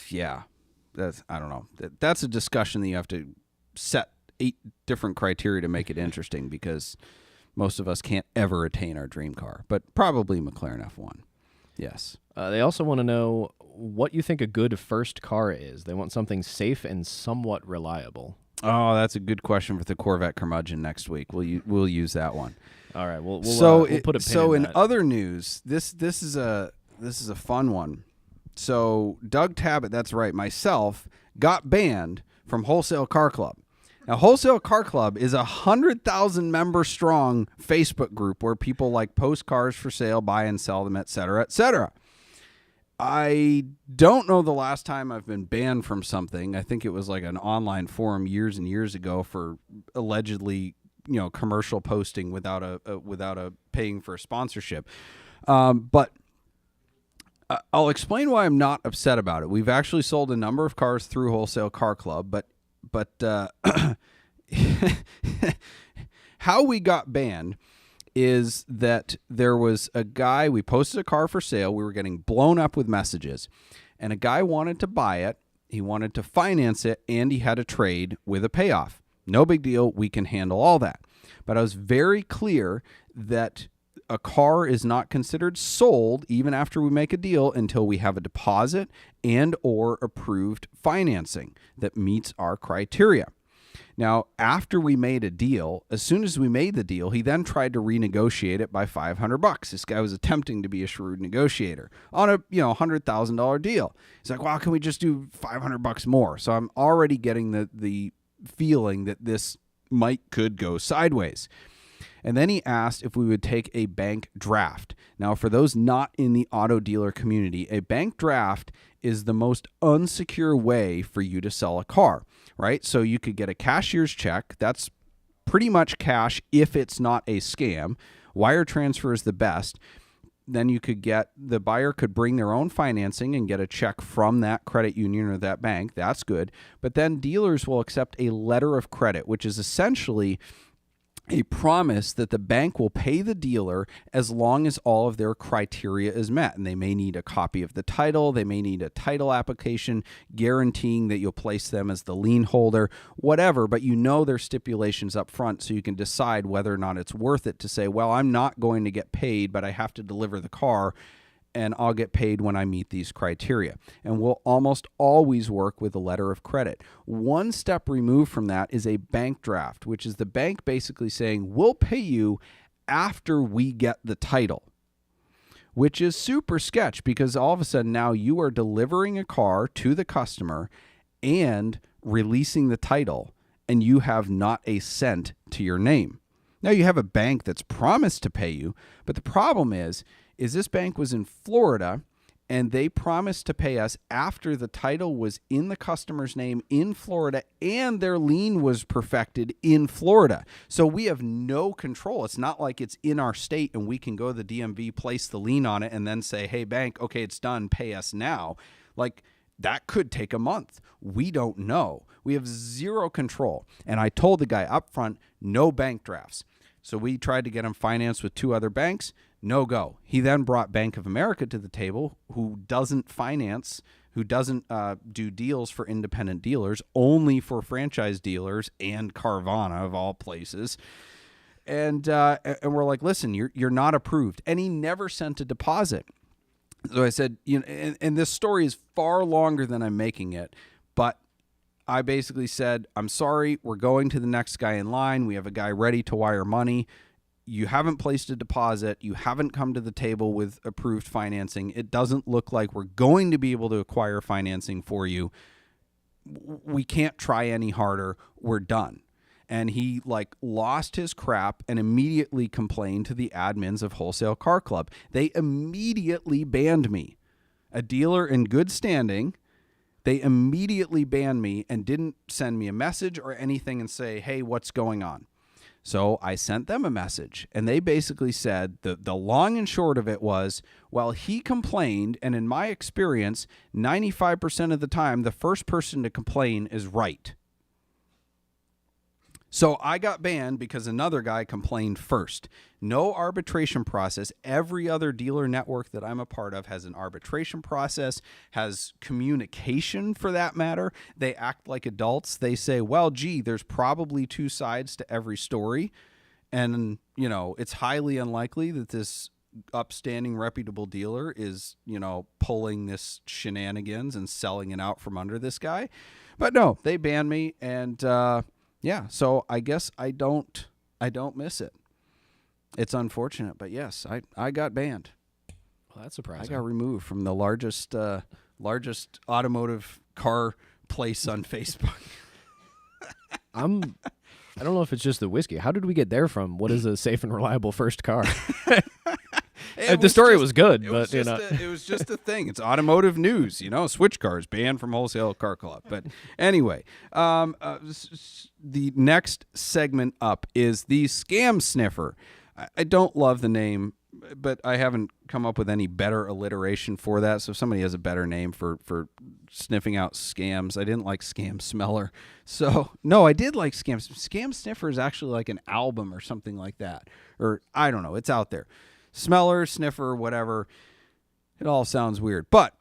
Yeah. I don't know. That's a discussion that you have to set 8 different criteria to make it interesting, because most of us can't ever attain our dream car. But probably McLaren F1. Yes. They also want to know what you think a good first car is. They want something safe and somewhat reliable. Oh, that's a good question for the Corvette Curmudgeon next week. We'll use that one. All right. We'll put a pin so in in that. other news, this is a fun one. So Doug Tabbutt, that's right, myself, got banned from Wholesale Car Club. Now, Wholesale Car Club is 100,000 member strong Facebook group where people like post cars for sale, buy and sell them, et cetera, et cetera. I don't know the last time I've been banned from something. I think it was like an online forum years and years ago for allegedly, commercial posting without a paying for a sponsorship. But I'll explain why I'm not upset about it. We've actually sold a number of cars through Wholesale Car Club, but how we got banned is that there was a guy, we posted a car for sale, we were getting blown up with messages, and a guy wanted to buy it, he wanted to finance it, and he had a trade with a payoff. No big deal, we can handle all that. But I was very clear that a car is not considered sold even after we make a deal until we have a deposit and or approved financing that meets our criteria. Now, after we made a deal, as soon as we made the deal, he then tried to renegotiate it by $500. This guy was attempting to be a shrewd negotiator on a $100,000 deal. He's like, well, can we just do $500 more? So I'm already getting the feeling that this could go sideways. And then he asked if we would take a bank draft. Now, for those not in the auto dealer community, a bank draft is the most unsecure way for you to sell a car, right? So you could get a cashier's check. That's pretty much cash if it's not a scam. Wire transfer is the best. Then the buyer could bring their own financing and get a check from that credit union or that bank. That's good. But then dealers will accept a letter of credit, which is essentially a promise that the bank will pay the dealer as long as all of their criteria is met. And they may need a copy of the title. They may need a title application guaranteeing that you'll place them as the lien holder, whatever. But their stipulations up front so you can decide whether or not it's worth it to say, well, I'm not going to get paid, but I have to deliver the car, and I'll get paid when I meet these criteria. And we'll almost always work with a letter of credit. One step removed from that is a bank draft, which is the bank basically saying, we'll pay you after we get the title, which is super sketch because all of a sudden now you are delivering a car to the customer and releasing the title, and you have not a cent to your name. Now you have a bank that's promised to pay you, but the problem is this bank was in Florida, and they promised to pay us after the title was in the customer's name in Florida and their lien was perfected in Florida. So we have no control. It's not like it's in our state and we can go to the DMV, place the lien on it, and then say, hey, bank, okay, it's done, pay us now. Like, that could take a month. We don't know. We have zero control. And I told the guy up front, no bank drafts. So we tried to get him financed with 2 other banks. No go. He then brought Bank of America to the table, who doesn't finance, who doesn't do deals for independent dealers, only for franchise dealers and Carvana of all places. And we're like, listen, you're not approved. And he never sent a deposit. So I said, and this story is far longer than I'm making it, but I basically said, I'm sorry, we're going to the next guy in line. We have a guy ready to wire money. You haven't placed a deposit. You haven't come to the table with approved financing. It doesn't look like we're going to be able to acquire financing for you. We can't try any harder. We're done. And he lost his crap and immediately complained to the admins of Wholesale Car Club. They immediately banned me. A dealer in good standing, they immediately banned me and didn't send me a message or anything and say, hey, what's going on? So I sent them a message, and they basically said the long and short of it was, well, he complained, and in my experience, 95% of the time, the first person to complain is right. So I got banned because another guy complained first. No arbitration process. Every other dealer network that I'm a part of has an arbitration process, has communication for that matter. They act like adults. They say, well, gee, there's probably 2 sides to every story. And, it's highly unlikely that this upstanding, reputable dealer is, pulling this shenanigans and selling it out from under this guy. But no, they banned me, and yeah, so I guess I don't miss it. It's unfortunate, but yes, I got banned. Well, that's surprising. I got removed from the largest automotive car place on Facebook. I don't know if it's just the whiskey. How did we get there from what is a safe and reliable first car? The story was good, but it was just a thing. It's automotive news, Switch cars banned from Wholesale Car Club. But anyway, the next segment up is the Scam Sniffer. I don't love the name, but I haven't come up with any better alliteration for that. So if somebody has a better name for sniffing out scams, I didn't like Scam Smeller. So no, I did like Scam. Scam Sniffer is actually like an album or something like that, or I don't know. It's out there. Smeller, sniffer, whatever. It all sounds weird. But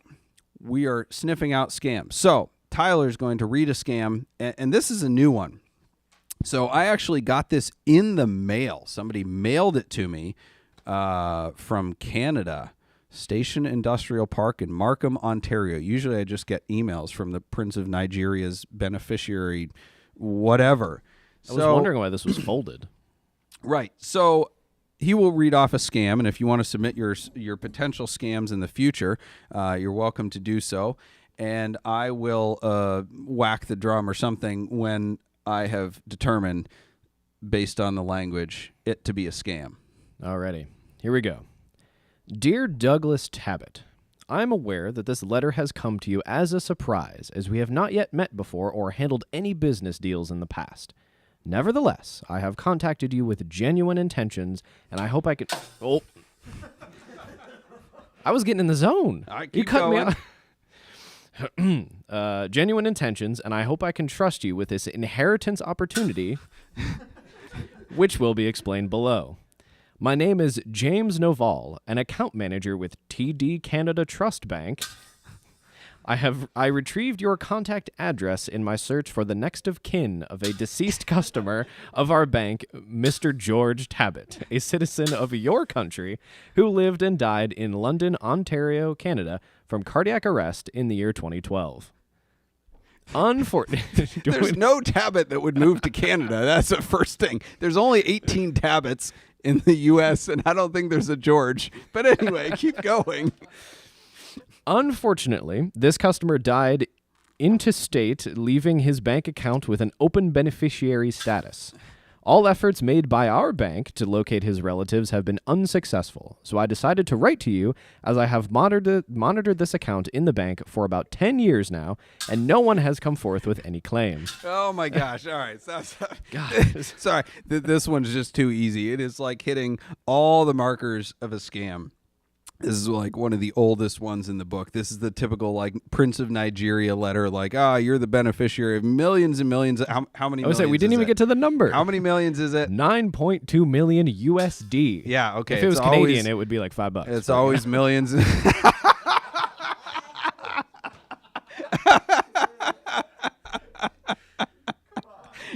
we are sniffing out scams. So Tyler's going to read a scam, and this is a new one. So I actually got this in the mail. Somebody mailed it to me from Canada, Station Industrial Park in Markham, Ontario. Usually I just get emails from the Prince of Nigeria's beneficiary whatever. I was wondering why this was folded. Right. So he will read off a scam, and if you want to submit your potential scams in the future, you're welcome to do so. And I will whack the drum or something when I have determined, based on the language, it to be a scam. Alrighty. Here we go. Dear Douglas Tabbutt, I'm aware that this letter has come to you as a surprise, as we have not yet met before or handled any business deals in the past. Nevertheless, I have contacted you with genuine intentions, and I hope I can... Oh. I was getting in the zone. You cut me off. Genuine intentions, and I hope I can trust you with this inheritance opportunity, which will be explained below. My name is James Noval, an account manager with TD Canada Trust Bank. I retrieved your contact address in my search for the next of kin of a deceased customer of our bank, Mr. George Tabbutt, a citizen of your country who lived and died in London, Ontario, Canada, from cardiac arrest in the year 2012. There's no Tabbutt that would move to Canada. That's the first thing. There's only 18 Tabbutts in the U.S., and I don't think there's a George. But anyway, keep going. Unfortunately, this customer died intestate, leaving his bank account with an open beneficiary status. All efforts made by our bank to locate his relatives have been unsuccessful, so I decided to write to you as I have monitored this account in the bank for about 10 years now, and no one has come forth with any claims. Oh, my gosh. All right. God. Sorry. This one's just too easy. It is like hitting all the markers of a scam. This is like one of the oldest ones in the book. This is the typical like Prince of Nigeria letter, like, you're the beneficiary of millions and millions. How many? I would say we didn't even get to the number. How many millions is it? 9.2 million USD. Yeah, okay. If it was Canadian, it would be like $5. It's always millions.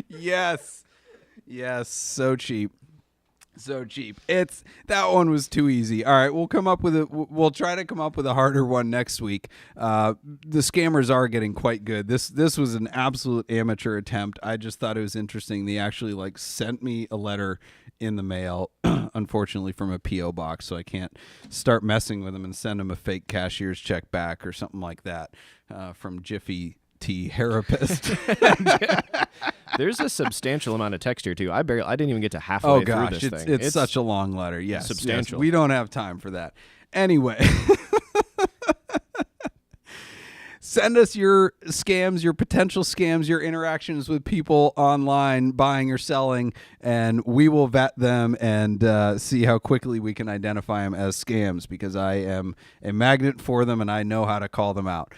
Yes, so cheap. So cheap. That one was too easy. All right, we'll try to come up with a harder one next week. The scammers are getting quite good. This was an absolute amateur attempt. I just thought it was interesting. They actually sent me a letter in the mail, unfortunately from a PO box, so I can't start messing with them and send them a fake cashier's check back or something like that from Jiffy T Therapist. There's a substantial amount of text here too. I didn't even get to halfway through this thing. It's such a long letter. Yes, substantial. Yes, we don't have time for that. Anyway, send us your scams, your potential scams, your interactions with people online, buying or selling, and we will vet them and see how quickly we can identify them as scams, because I am a magnet for them and I know how to call them out.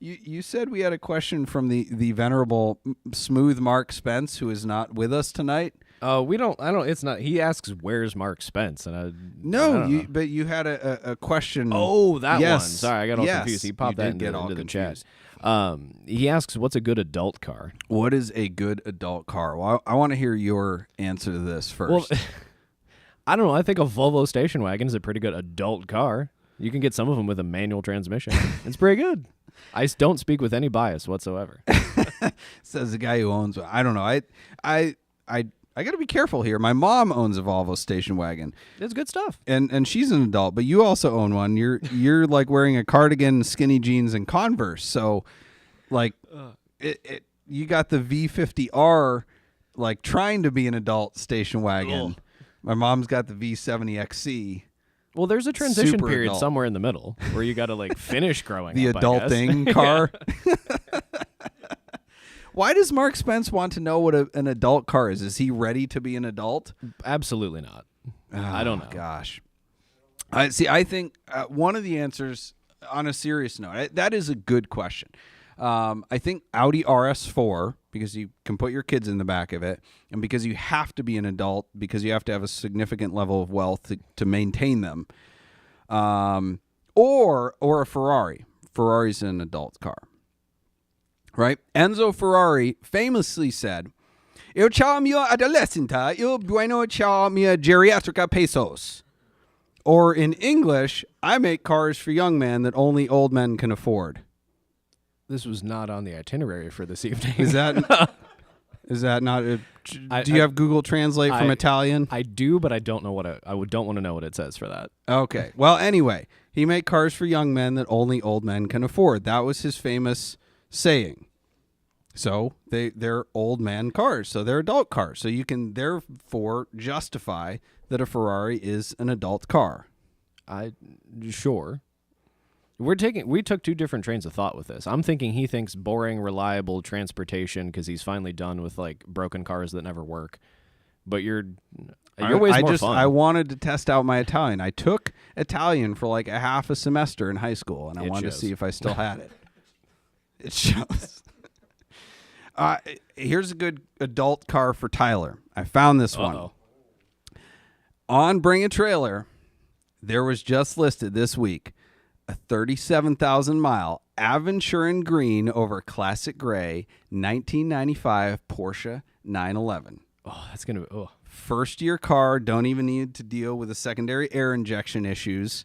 You said we had a question from the venerable smooth Mark Spence, who is not with us tonight. We don't. I don't. It's not. He asks, "Where's Mark Spence?" And I know. But you had a question. Oh, that yes. one. Sorry, I got all confused. He popped that into the chat. He asks, "What's a good adult car?" What is a good adult car? Well, I want to hear your answer to this first. Well, I don't know. I think a Volvo station wagon is a pretty good adult car. You can get some of them with a manual transmission. It's pretty good. I don't speak with any bias whatsoever. Says the guy who owns one. I don't know. I got to be careful here. My mom owns a Volvo station wagon. It's good stuff. And she's an adult, but you also own one. You're like wearing a cardigan, skinny jeans, and Converse. So, like, you got the V50R, like trying to be an adult station wagon. Ugh. My mom's got the V70XC. Well, there's a transition period somewhere in the middle where you got to like finish growing the up, adulting car. Why does Mark Spence want to know what an adult car is? Is he ready to be an adult? Absolutely not. I don't know. Gosh. I think one of the answers, on a serious note, that is a good question. I think Audi RS4, because you can put your kids in the back of it, and because you have to be an adult, because you have to have a significant level of wealth to maintain them, or a Ferrari. Ferrari's an adult car, right? Enzo Ferrari famously said, "Eu chamo mio adolescente, eu bueno chamo mia geriatrica pesos." Or in English, I make cars for young men that only old men can afford. This was not on the itinerary for this evening. Is that not? Do you have Google Translate from Italian? I do, but I don't know don't want to know what it says for that. Okay. Well, anyway, he made cars for young men that only old men can afford. That was his famous saying. So they're old man cars. So they're adult cars. So you can therefore justify that a Ferrari is an adult car. Sure. We took two different trains of thought with this. I'm thinking he thinks boring, reliable transportation because he's finally done with like broken cars that never work. But your way's more fun. I wanted to test out my Italian. I took Italian for like a half a semester in high school, and I wanted to see if I still had it. It shows. Here's a good adult car for Tyler. I found this one. On Bring a Trailer, there was just listed this week a 37,000-mile Aventurin Green over Classic Gray 1995 Porsche 911. Oh, that's going to be... Oh. First-year car, don't even need to deal with the secondary air injection issues.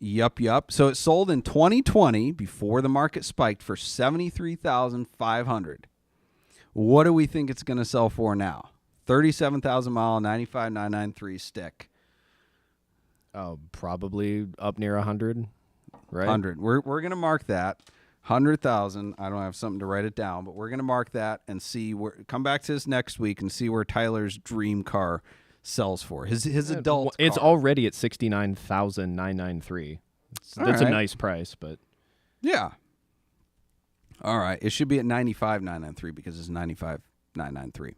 Yup. So it sold in 2020 before the market spiked for $73,500. What do we think it's going to sell for now? 37,000-mile 95,993 stick. Oh, probably up near 100, right? 100. We're going to mark that. 100,000. I don't have something to write it down, but we're going to mark that and see come back to this next week and see where Tyler's dream car sells for. His adult It's car. already at 69,993. That's a nice price, but yeah. All right. It should be at 95,993 because it's 95,993.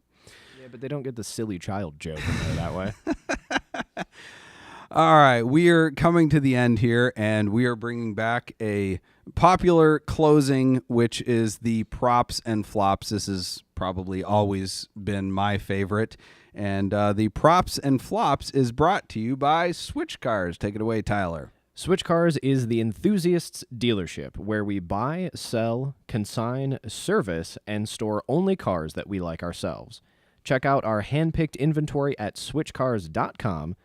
Yeah, but they don't get the silly child joke in there that way. All right, we are coming to the end here, and we are bringing back a popular closing, which is the props and flops. This has probably always been my favorite, and the props and flops is brought to you by Switch Cars. Take it away, Tyler. Switch Cars is the enthusiast's dealership where we buy, sell, consign, service, and store only cars that we like ourselves. Check out our hand-picked inventory at switchcars.com.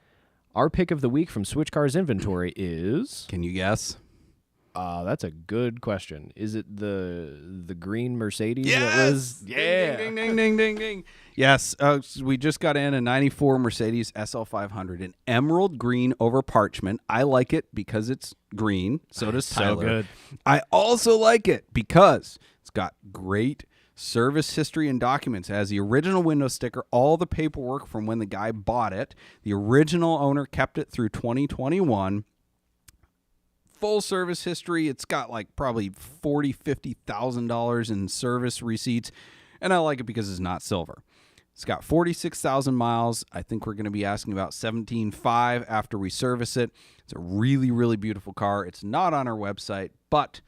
Our pick of the week from Switch Cars inventory is... Can you guess? That's a good question. Is it the green Mercedes? Yes! That was, yeah. Ding, ding, ding, ding, ding. Yes, we just got in a 94 Mercedes SL500 in emerald green over parchment. I like it because it's green. So does Tyler. So good. I also like it because it's got great service history and documents. It has the original window sticker, all the paperwork from when the guy bought it. The original owner kept it through 2021. Full service history. It's got like probably $40,000-$50,000 in service receipts, and I like it because it's not silver. It's got 46,000 miles. I think we're going to be asking about $17,500 after we service it. It's a really, really beautiful car. It's not on our website, but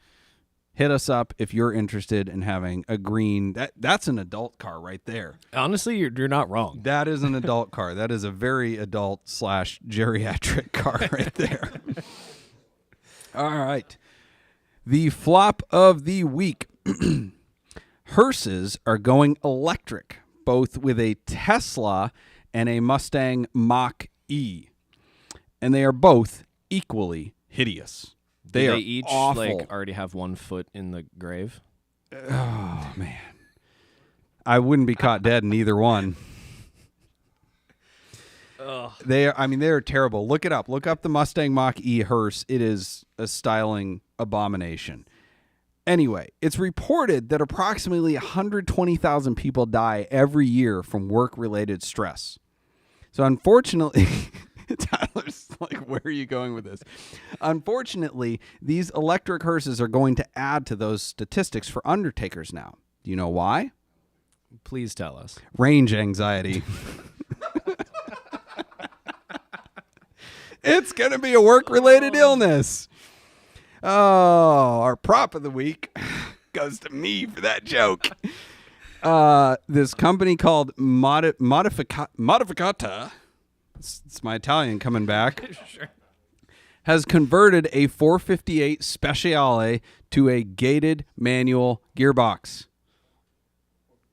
hit us up if you're interested in having a green. That's an adult car right there. Honestly, you're not wrong. That is an adult car. That is a very adult/geriatric car right there. All right. The flop of the week. Hearses are going electric, both with a Tesla and a Mustang Mach-E. And they are both equally hideous. They are each awful. like already have 1 foot in the grave. Oh, man. I wouldn't be caught dead in either one. They're terrible. Look it up. Look up the Mustang Mach-E hearse. It is a styling abomination. Anyway, it's reported that approximately 120,000 people die every year from work-related stress. So unfortunately, Tyler's like, where are you going with this? Unfortunately, these electric hearses are going to add to those statistics for undertakers now. Do you know why? Please tell us. Range anxiety. It's going to be a work-related illness. Oh, our prop of the week goes to me for that joke. This company called Modificata, it's my Italian coming back, Sure. has converted a 458 Speciale to a gated manual gearbox.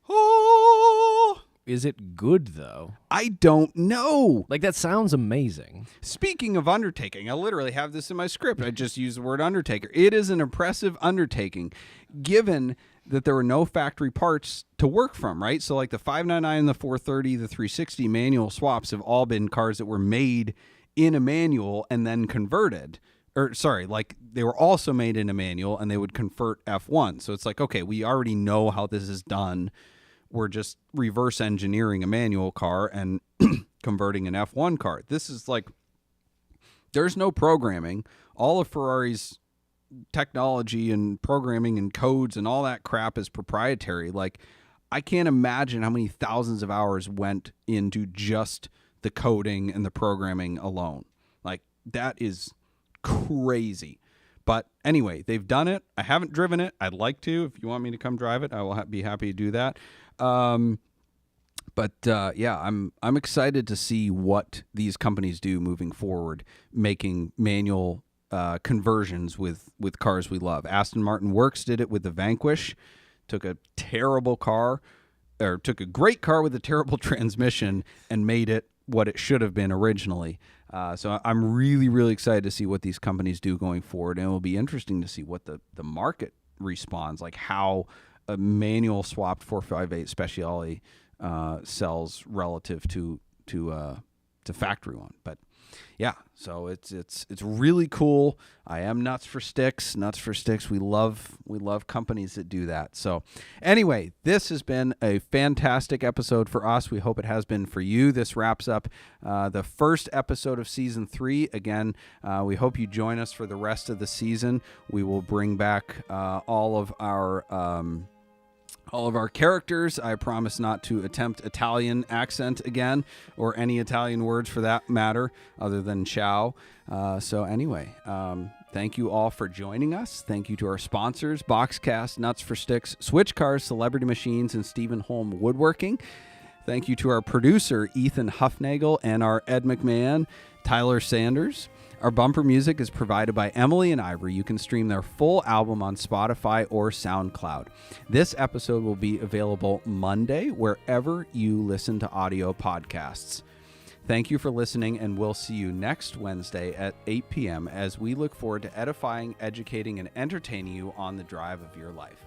Oh! is it good, though? I don't know. Like, that sounds amazing. Speaking of undertaking, I literally have this in my script. I just used the word undertaker. It is an impressive undertaking, given that there were no factory parts to work from, right? So like the 599, the 430, the 360 manual swaps have all been cars that were made in a manual and then converted. Or sorry, like they were also made in a manual and they would convert F1. So it's like, okay, we already know how this is done. We're just reverse engineering a manual car and converting an F1 car. This is like, there's no programming. All of Ferrari's technology and programming and codes and all that crap is proprietary. Like, I can't imagine how many thousands of hours went into just the coding and the programming alone. Like, that is crazy. But anyway, they've done it. I haven't driven it. I'd like to. If you want me to come drive it, I will be happy to do that. Yeah, I'm excited to see what these companies do moving forward, making manual conversions with cars we love. Aston Martin Works did it with the Vanquish. Took a terrible car, or took a great car with a terrible transmission and made it what it should have been originally. So I'm really, really excited to see what these companies do going forward, and it will be interesting to see what the market responds, like how a manual swapped 458 Speciale sells relative to factory one. But yeah, so it's really cool. I am nuts for sticks. We love companies that do that. So anyway, this has been a fantastic episode for us. We hope it has been for you. This wraps up the first episode of season 3. Again, we hope you join us for the rest of the season. We will bring back all of our characters. I promise not to attempt Italian accent again, or any Italian words for that matter, other than ciao. So anyway, thank you all for joining us. Thank you to our sponsors, Boxcast, Nuts for Sticks, Switch Cars, Celebrity Machines, and Stephen Holm Woodworking. Thank you to our producer, Ethan Huffnagel, and our Ed McMahon, Tyler Sanders. Our bumper music is provided by Emily and Ivory. You can stream their full album on Spotify or SoundCloud. This episode will be available Monday, wherever you listen to audio podcasts. Thank you for listening, and we'll see you next Wednesday at 8 p.m. as we look forward to edifying, educating, and entertaining you on the drive of your life.